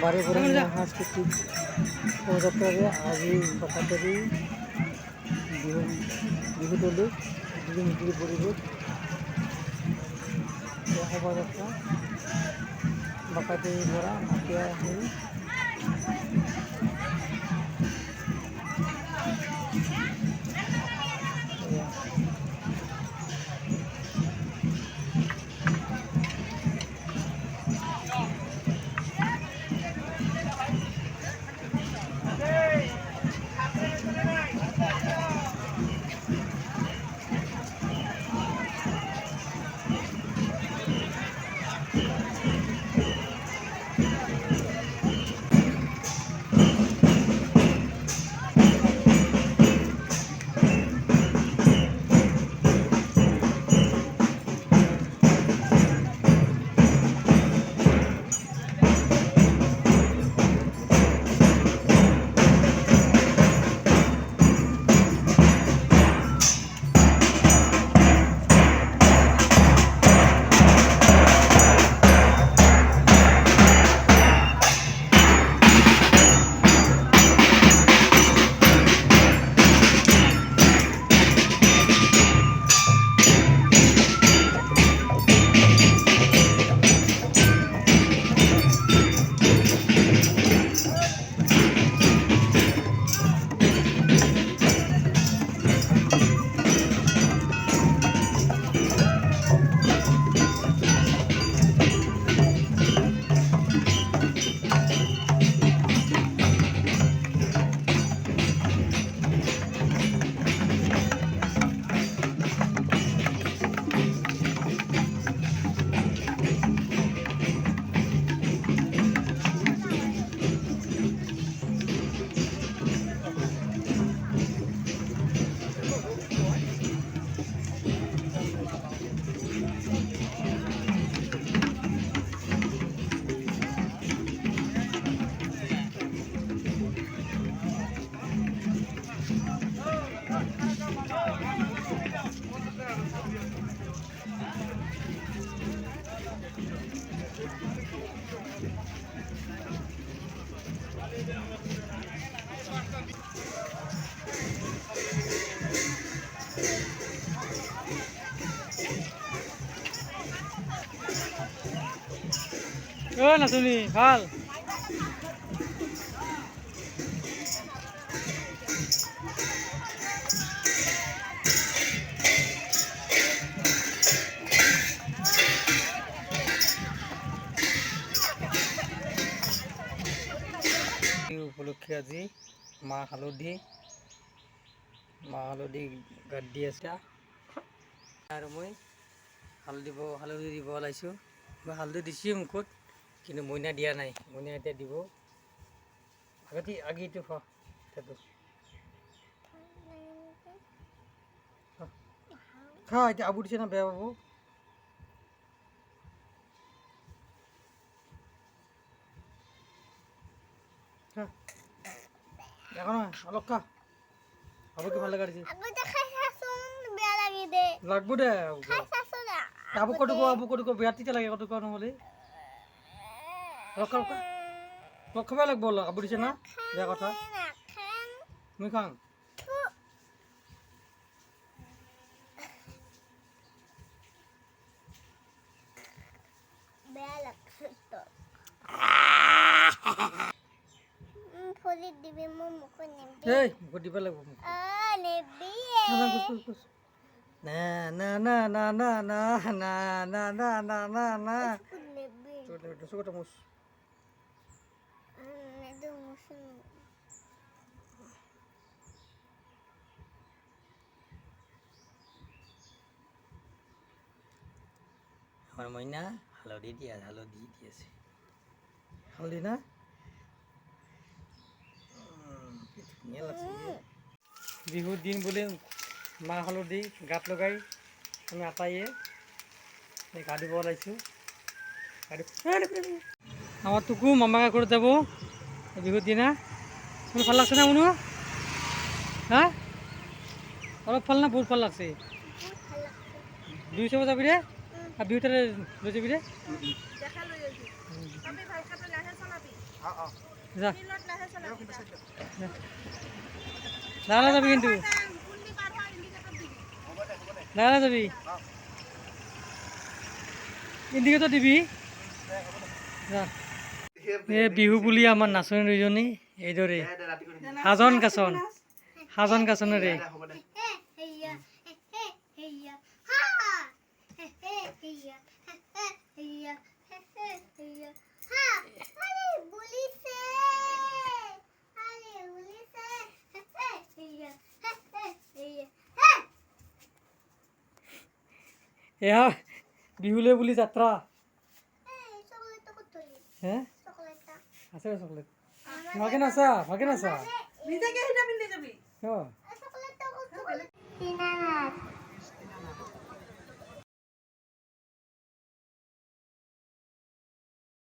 বাৰে বৰণীয়া সাংস্কৃতিক শোভাযাত্ৰাৰে আজি বাকাতেৰী বিহুতলী মিটিৰ পৰিৱেশ শোভাযাত্ৰা বাকাতেৰীৰ পৰা মাতিয়া হৈ নাচনি ভাল উপলক্ষে আজি মাহ হালধি গাত দি আছে আৰু মই হালধি দিব ওলাইছোঁ মই হালধি দিছোঁ মুখত কিন্তু মইনা দিয়া নাই মইনা এতিয়া দিব আগিটো খা এতিয়া আবু দিছে না বেয়া পাব এখন অলপ খা আবুকে ভাল লাগা দিছে লাগবো দে আবু কটুকো বিয়াত তিতা লাগে কটুকো নহ'লে ৰখাবই লাগব আবু দিছে না বেয়া কথা মই খাং মুখত দিব লাগিব না না না না না না না না না না না না সুগত মুস আমার মইনা হালধি দিয়েছে হালধি না বিহুর দিন বলে মা হালধি গাত লগাই আমি আটাইয়ে গা দিব ওলাইছোঁ আমার টুকু মামা ঘৰত যাব বিহুর দিনা ভাল লাগছে না মনু হ্যাঁ অলপ ভাল না বহুত ভাল লাগছে 200 যাবি রে আৰু বিহুতাৰে লৈ যাবি দে দেখা লৈ যাবি আমি ভাই খাতে লাহে চলাবি যা মিলত লাহে চলাবি লাহে যাবি কিন্তু কুন্ডি পাৰ হয় ইন্ডিকেটৰ দিবি লাহে যাবি ইণ্ডিকেটৰ দিবি যা এই বিহু বুলি আমাৰ নাচনী দুজনী এইদৰে সাজন কাচনেৰে এয়া বিহুলে বুলি যাত্ৰা হে আছে চকলেট ভাগে নাচা নিজে কে হিটা পিন্ধি যাবি অ